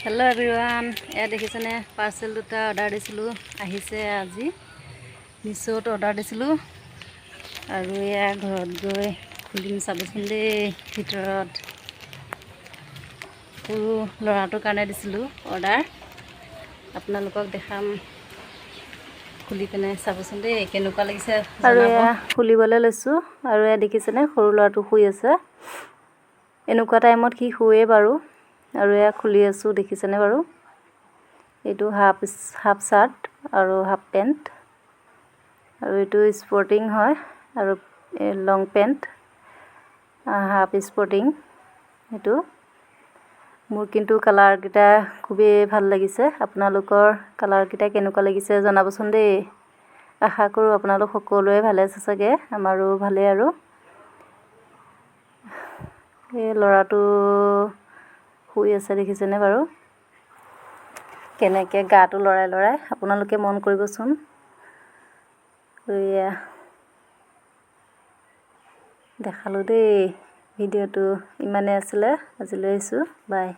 Hello' everyone, এয়া দেখিছেনে parcel দুটা অৰ্ডাৰ দিছিলোঁ, আহিছে আজি। মিছোত অৰ্ডাৰ দিছিলোঁ আৰু এয়া ঘৰত গৈ খুলিম চাবচোন দেই। ভিতৰত সৰু ল'ৰাটোৰ কাৰণে দিছিলোঁ অৰ্ডাৰ, আপোনালোকক দেখাম। খুলি কেনে চাবচোন দেই কেনেকুৱা লাগিছে আৰু এয়া খুলিবলৈ লৈছোঁ। আৰু এয়া দেখিছেনে সৰু ল'ৰাটো শুই আছে। এনেকুৱা টাইমত সি শুৱে বাৰু। আৰু এয়া খুলি আছোঁ, দেখিছেনে বাৰু। এইটো হাফ চাৰ্ট আৰু হাফ পেণ্ট, আৰু এইটো স্পৰ্টিং হয় আৰু লং পেণ্ট হাফ স্পৰ্টিং। এইটো মোৰ কিন্তু কালাৰকেইটা খুবেই ভাল লাগিছে। আপোনালোকৰ কালাৰকেইটা কেনেকুৱা লাগিছে জনাবচোন দেই। আশা কৰোঁ আপোনালোক সকলোৱে ভালে আছে চাগে, আমাৰো ভালেই। আৰু এই ল'ৰাটো শুই আছে, দেখিছেনে বাৰু কেনেকৈ গাটো লৰাই লৰাই। আপোনালোকে মন কৰিবচোন। এয়া দেখালোঁ দেই। ভিডিঅ'টো ইমানেই আছিলে, আজিলৈ আহিছোঁ, বাই।